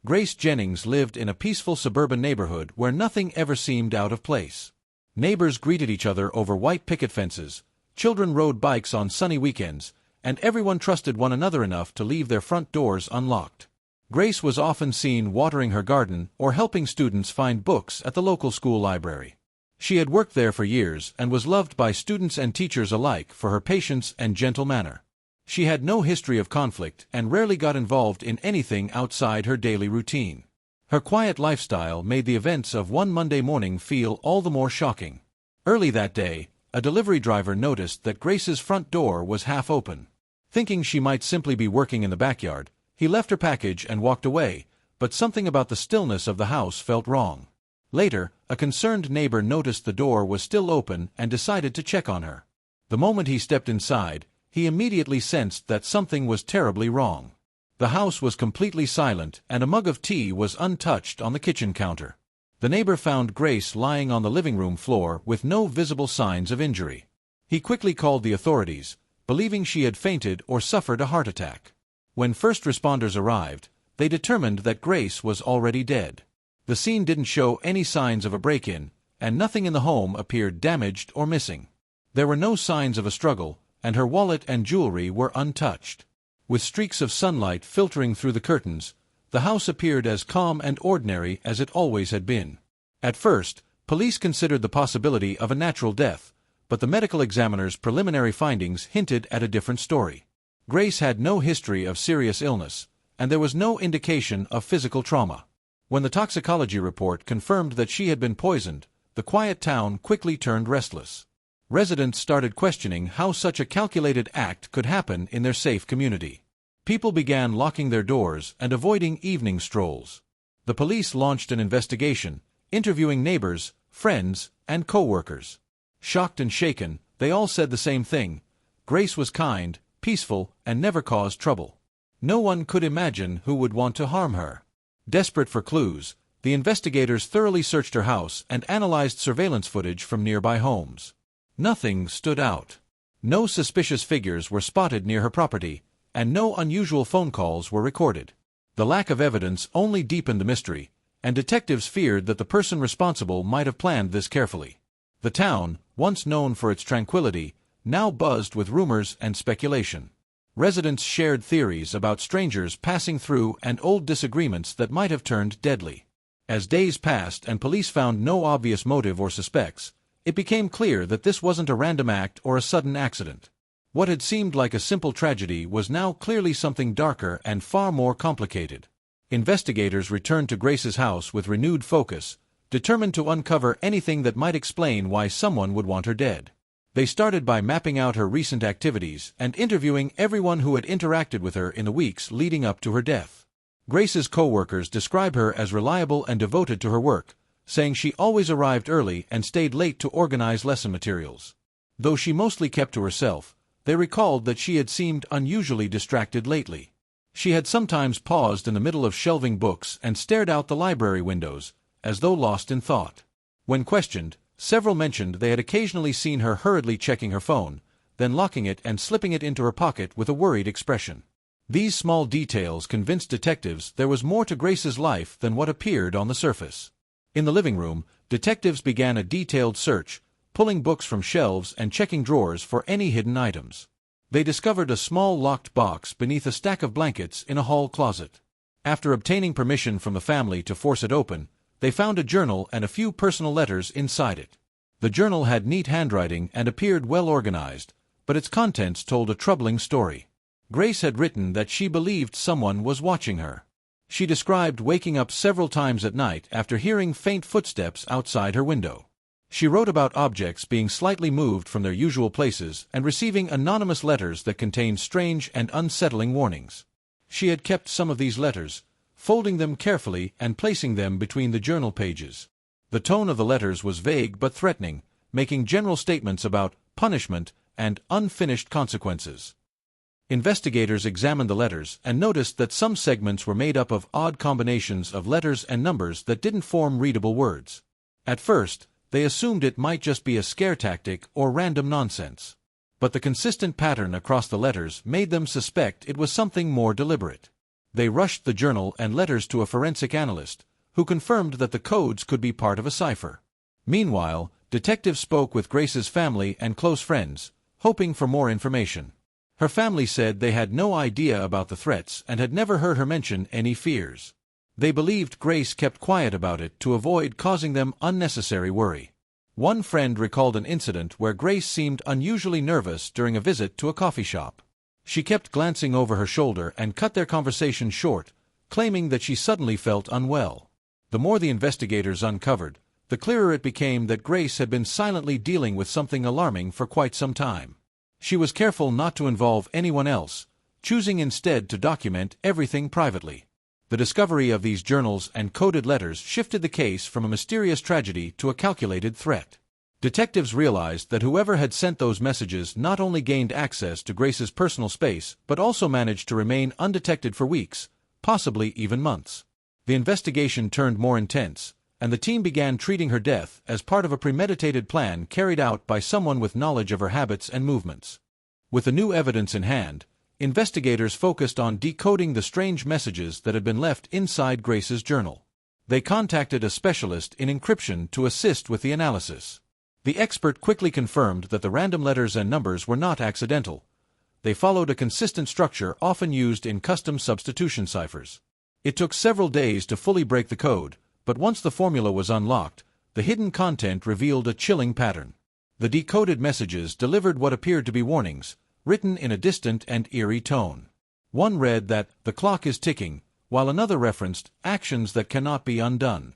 Grace Jennings lived in a peaceful suburban neighborhood where nothing ever seemed out of place. Neighbors greeted each other over white picket fences, children rode bikes on sunny weekends, and everyone trusted one another enough to leave their front doors unlocked. Grace was often seen watering her garden or helping students find books at the local school library. She had worked there for years and was loved by students and teachers alike for her patience and gentle manner. She had no history of conflict and rarely got involved in anything outside her daily routine. Her quiet lifestyle made the events of one Monday morning feel all the more shocking. Early that day, a delivery driver noticed that Grace's front door was half open. Thinking she might simply be working in the backyard, he left her package and walked away, but something about the stillness of the house felt wrong. Later, a concerned neighbor noticed the door was still open and decided to check on her. The moment he stepped inside, he immediately sensed that something was terribly wrong. The house was completely silent and a mug of tea was untouched on the kitchen counter. The neighbor found Grace lying on the living room floor with no visible signs of injury. He quickly called the authorities, believing she had fainted or suffered a heart attack. When first responders arrived, they determined that Grace was already dead. The scene didn't show any signs of a break-in, and nothing in the home appeared damaged or missing. There were no signs of a struggle, and her wallet and jewelry were untouched. With streaks of sunlight filtering through the curtains, the house appeared as calm and ordinary as it always had been. At first, police considered the possibility of a natural death, but the medical examiner's preliminary findings hinted at a different story. Grace had no history of serious illness, and there was no indication of physical trauma. When the toxicology report confirmed that she had been poisoned, the quiet town quickly turned restless. Residents started questioning how such a calculated act could happen in their safe community. People began locking their doors and avoiding evening strolls. The police launched an investigation, interviewing neighbors, friends, and co-workers. Shocked and shaken, they all said the same thing: Grace was kind, peaceful, and never caused trouble. No one could imagine who would want to harm her. Desperate for clues, the investigators thoroughly searched her house and analyzed surveillance footage from nearby homes. Nothing stood out. No suspicious figures were spotted near her property, and no unusual phone calls were recorded. The lack of evidence only deepened the mystery, and detectives feared that the person responsible might have planned this carefully. The town, once known for its tranquility, now buzzed with rumors and speculation. Residents shared theories about strangers passing through and old disagreements that might have turned deadly. As days passed and police found no obvious motive or suspects, it became clear that this wasn't a random act or a sudden accident. What had seemed like a simple tragedy was now clearly something darker and far more complicated. Investigators returned to Grace's house with renewed focus, determined to uncover anything that might explain why someone would want her dead. They started by mapping out her recent activities and interviewing everyone who had interacted with her in the weeks leading up to her death. Grace's co-workers describe her as reliable and devoted to her work, saying she always arrived early and stayed late to organize lesson materials. Though she mostly kept to herself, they recalled that she had seemed unusually distracted lately. She had sometimes paused in the middle of shelving books and stared out the library windows, as though lost in thought. When questioned, several mentioned they had occasionally seen her hurriedly checking her phone, then locking it and slipping it into her pocket with a worried expression. These small details convinced detectives there was more to Grace's life than what appeared on the surface. In the living room, detectives began a detailed search, pulling books from shelves and checking drawers for any hidden items. They discovered a small locked box beneath a stack of blankets in a hall closet. After obtaining permission from the family to force it open, they found a journal and a few personal letters inside it. The journal had neat handwriting and appeared well organized, but its contents told a troubling story. Grace had written that she believed someone was watching her. She described waking up several times at night after hearing faint footsteps outside her window. She wrote about objects being slightly moved from their usual places and receiving anonymous letters that contained strange and unsettling warnings. She had kept some of these letters, folding them carefully and placing them between the journal pages. The tone of the letters was vague but threatening, making general statements about punishment and unfinished consequences. Investigators examined the letters and noticed that some segments were made up of odd combinations of letters and numbers that didn't form readable words. At first, they assumed it might just be a scare tactic or random nonsense. But the consistent pattern across the letters made them suspect it was something more deliberate. They rushed the journal and letters to a forensic analyst, who confirmed that the codes could be part of a cipher. Meanwhile, detectives spoke with Grace's family and close friends, hoping for more information. Her family said they had no idea about the threats and had never heard her mention any fears. They believed Grace kept quiet about it to avoid causing them unnecessary worry. One friend recalled an incident where Grace seemed unusually nervous during a visit to a coffee shop. She kept glancing over her shoulder and cut their conversation short, claiming that she suddenly felt unwell. The more the investigators uncovered, the clearer it became that Grace had been silently dealing with something alarming for quite some time. She was careful not to involve anyone else, choosing instead to document everything privately. The discovery of these journals and coded letters shifted the case from a mysterious tragedy to a calculated threat. Detectives realized that whoever had sent those messages not only gained access to Grace's personal space but also managed to remain undetected for weeks, possibly even months. The investigation turned more intense, and the team began treating her death as part of a premeditated plan carried out by someone with knowledge of her habits and movements. With the new evidence in hand, investigators focused on decoding the strange messages that had been left inside Grace's journal. They contacted a specialist in encryption to assist with the analysis. The expert quickly confirmed that the random letters and numbers were not accidental. They followed a consistent structure often used in custom substitution ciphers. It took several days to fully break the code, but once the formula was unlocked, the hidden content revealed a chilling pattern. The decoded messages delivered what appeared to be warnings, written in a distant and eerie tone. One read that the clock is ticking, while another referenced actions that cannot be undone.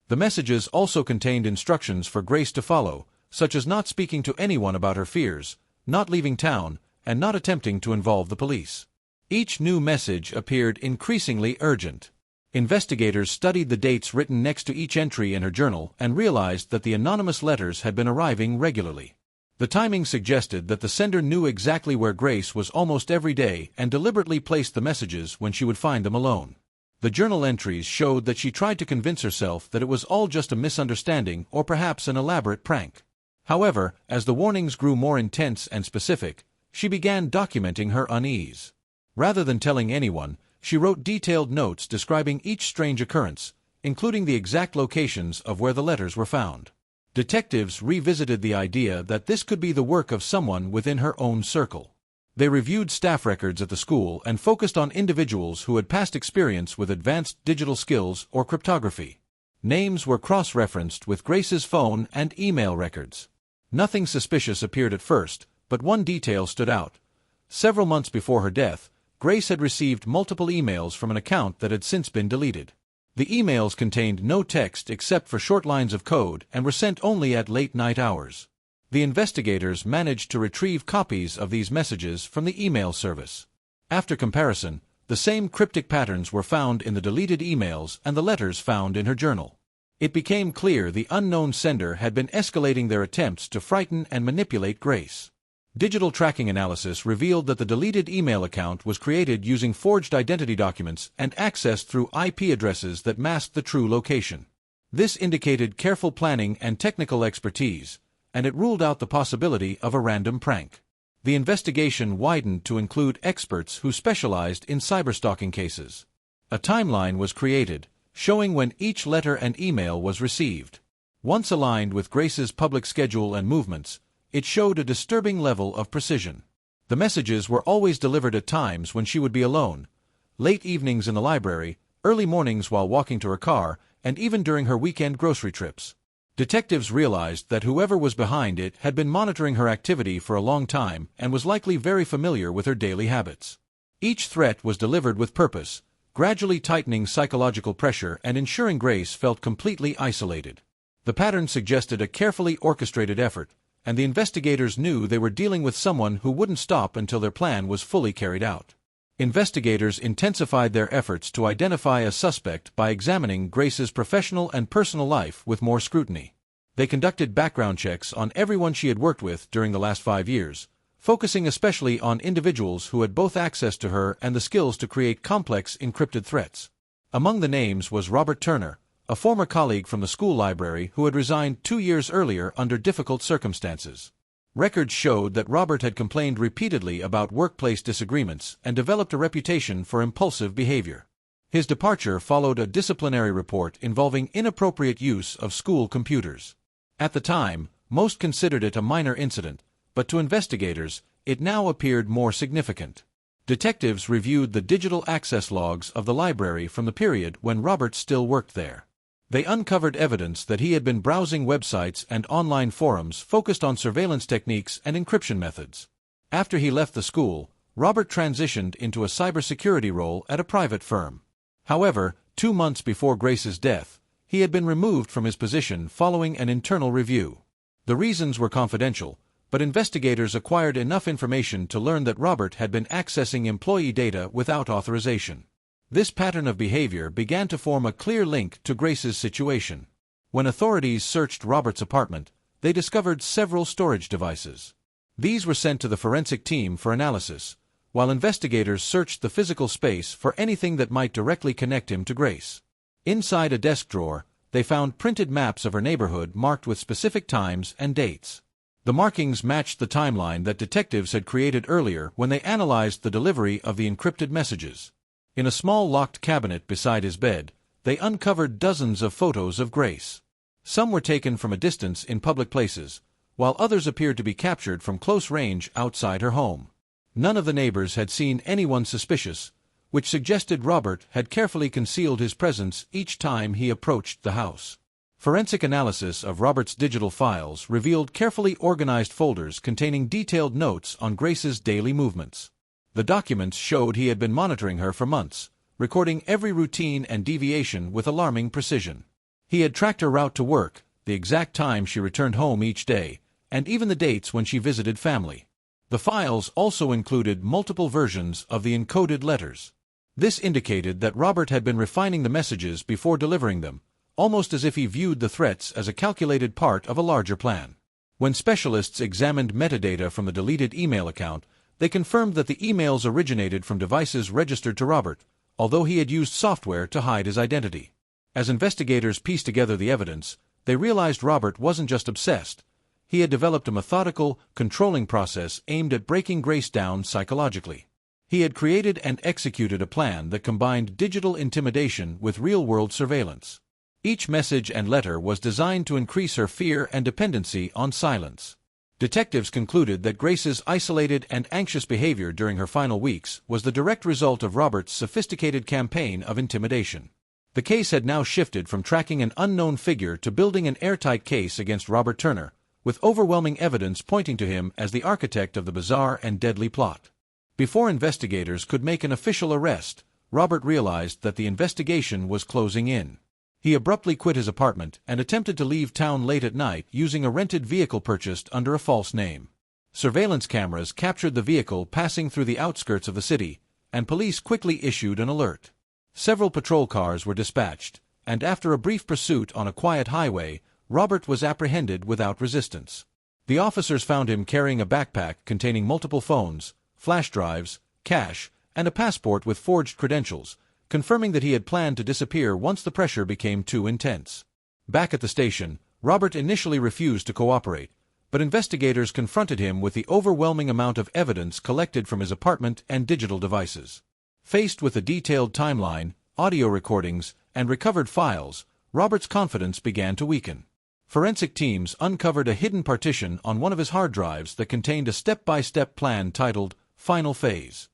The messages also contained instructions for Grace to follow, such as not speaking to anyone about her fears, not leaving town, and not attempting to involve the police. Each new message appeared increasingly urgent. Investigators studied the dates written next to each entry in her journal and realized that the anonymous letters had been arriving regularly. The timing suggested that the sender knew exactly where Grace was almost every day and deliberately placed the messages when she would find them alone. The journal entries showed that she tried to convince herself that it was all just a misunderstanding or perhaps an elaborate prank. However, as the warnings grew more intense and specific, she began documenting her unease. Rather than telling anyone, she wrote detailed notes describing each strange occurrence, including the exact locations of where the letters were found. Detectives revisited the idea that this could be the work of someone within her own circle. They reviewed staff records at the school and focused on individuals who had past experience with advanced digital skills or cryptography. Names were cross-referenced with Grace's phone and email records. Nothing suspicious appeared at first, but one detail stood out. Several months before her death, Grace had received multiple emails from an account that had since been deleted. The emails contained no text except for short lines of code and were sent only at late-night hours. The investigators managed to retrieve copies of these messages from the email service. After comparison, the same cryptic patterns were found in the deleted emails and the letters found in her journal. It became clear the unknown sender had been escalating their attempts to frighten and manipulate Grace. Digital tracking analysis revealed that the deleted email account was created using forged identity documents and accessed through IP addresses that masked the true location. This indicated careful planning and technical expertise, and it ruled out the possibility of a random prank. The investigation widened to include experts who specialized in cyberstalking cases. A timeline was created, showing when each letter and email was received. Once aligned with Grace's public schedule and movements, it showed a disturbing level of precision. The messages were always delivered at times when she would be alone, late evenings in the library, early mornings while walking to her car, and even during her weekend grocery trips. Detectives realized that whoever was behind it had been monitoring her activity for a long time and was likely very familiar with her daily habits. Each threat was delivered with purpose, gradually tightening psychological pressure and ensuring Grace felt completely isolated. The pattern suggested a carefully orchestrated effort, and the investigators knew they were dealing with someone who wouldn't stop until their plan was fully carried out. Investigators intensified their efforts to identify a suspect by examining Grace's professional and personal life with more scrutiny. They conducted background checks on everyone she had worked with during the last 5 years, focusing especially on individuals who had both access to her and the skills to create complex encrypted threats. Among the names was Robert Turner, a former colleague from the school library who had resigned 2 years earlier under difficult circumstances. Records showed that Robert had complained repeatedly about workplace disagreements and developed a reputation for impulsive behavior. His departure followed a disciplinary report involving inappropriate use of school computers. At the time, most considered it a minor incident, but to investigators, it now appeared more significant. Detectives reviewed the digital access logs of the library from the period when Robert still worked there. They uncovered evidence that he had been browsing websites and online forums focused on surveillance techniques and encryption methods. After he left the school, Robert transitioned into a cybersecurity role at a private firm. However, 2 months before Grace's death, he had been removed from his position following an internal review. The reasons were confidential, but investigators acquired enough information to learn that Robert had been accessing employee data without authorization. This pattern of behavior began to form a clear link to Grace's situation. When authorities searched Robert's apartment, they discovered several storage devices. These were sent to the forensic team for analysis, while investigators searched the physical space for anything that might directly connect him to Grace. Inside a desk drawer, they found printed maps of her neighborhood marked with specific times and dates. The markings matched the timeline that detectives had created earlier when they analyzed the delivery of the encrypted messages. In a small locked cabinet beside his bed, they uncovered dozens of photos of Grace. Some were taken from a distance in public places, while others appeared to be captured from close range outside her home. None of the neighbors had seen anyone suspicious, which suggested Robert had carefully concealed his presence each time he approached the house. Forensic analysis of Robert's digital files revealed carefully organized folders containing detailed notes on Grace's daily movements. The documents showed he had been monitoring her for months, recording every routine and deviation with alarming precision. He had tracked her route to work, the exact time she returned home each day, and even the dates when she visited family. The files also included multiple versions of the encoded letters. This indicated that Robert had been refining the messages before delivering them, almost as if he viewed the threats as a calculated part of a larger plan. When specialists examined metadata from the deleted email account, they confirmed that the emails originated from devices registered to Robert, although he had used software to hide his identity. As investigators pieced together the evidence, they realized Robert wasn't just obsessed. He had developed a methodical, controlling process aimed at breaking Grace down psychologically. He had created and executed a plan that combined digital intimidation with real-world surveillance. Each message and letter was designed to increase her fear and dependency on silence. Detectives concluded that Grace's isolated and anxious behavior during her final weeks was the direct result of Robert's sophisticated campaign of intimidation. The case had now shifted from tracking an unknown figure to building an airtight case against Robert Turner, with overwhelming evidence pointing to him as the architect of the bizarre and deadly plot. Before investigators could make an official arrest, Robert realized that the investigation was closing in. He abruptly quit his apartment and attempted to leave town late at night using a rented vehicle purchased under a false name. Surveillance cameras captured the vehicle passing through the outskirts of the city, and police quickly issued an alert. Several patrol cars were dispatched, and after a brief pursuit on a quiet highway, Robert was apprehended without resistance. The officers found him carrying a backpack containing multiple phones, flash drives, cash, and a passport with forged credentials, confirming that he had planned to disappear once the pressure became too intense. Back at the station, Robert initially refused to cooperate, but investigators confronted him with the overwhelming amount of evidence collected from his apartment and digital devices. Faced with a detailed timeline, audio recordings, and recovered files, Robert's confidence began to weaken. Forensic teams uncovered a hidden partition on one of his hard drives that contained a step-by-step plan titled Final Phase.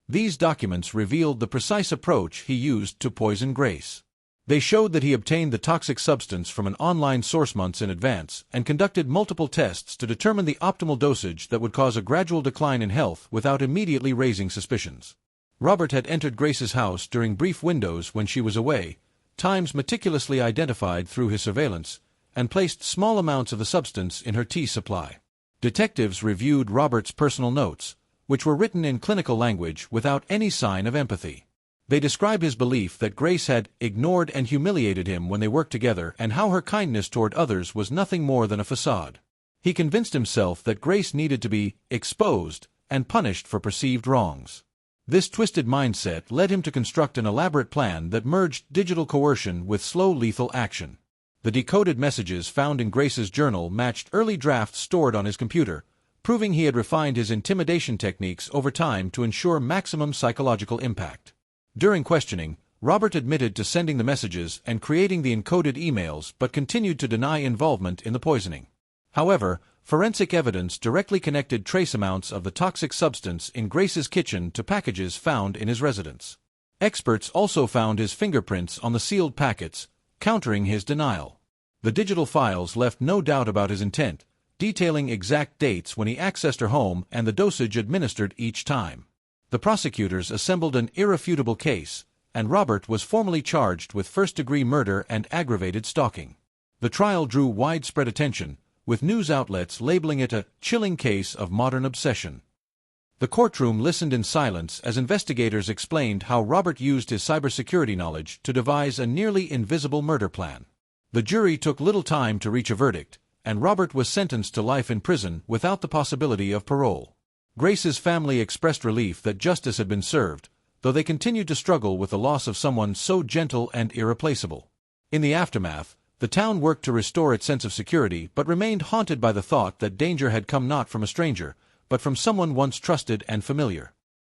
These documents revealed the precise approach he used to poison Grace. They showed that he obtained the toxic substance from an online source months in advance and conducted multiple tests to determine the optimal dosage that would cause a gradual decline in health without immediately raising suspicions. Robert had entered Grace's house during brief windows when she was away, times meticulously identified through his surveillance, and placed small amounts of the substance in her tea supply. Detectives reviewed Robert's personal notes, which were written in clinical language without any sign of empathy. They described his belief that Grace had ignored and humiliated him when they worked together and how her kindness toward others was nothing more than a facade. He convinced himself that Grace needed to be exposed and punished for perceived wrongs. This twisted mindset led him to construct an elaborate plan that merged digital coercion with slow lethal action. The decoded messages found in Grace's journal matched early drafts stored on his computer, proving he had refined his intimidation techniques over time to ensure maximum psychological impact. During questioning, Robert admitted to sending the messages and creating the encoded emails but continued to deny involvement in the poisoning. However, forensic evidence directly connected trace amounts of the toxic substance in Grace's kitchen to packages found in his residence. Experts also found his fingerprints on the sealed packets, countering his denial. The digital files left no doubt about his intent, detailing exact dates when he accessed her home and the dosage administered each time. The prosecutors assembled an irrefutable case, and Robert was formally charged with first-degree murder and aggravated stalking. The trial drew widespread attention, with news outlets labeling it a chilling case of modern obsession. The courtroom listened in silence as investigators explained how Robert used his cybersecurity knowledge to devise a nearly invisible murder plan. The jury took little time to reach a verdict, and Robert was sentenced to life in prison without the possibility of parole. Grace's family expressed relief that justice had been served, though they continued to struggle with the loss of someone so gentle and irreplaceable. In the aftermath, the town worked to restore its sense of security but remained haunted by the thought that danger had come not from a stranger, but from someone once trusted and familiar.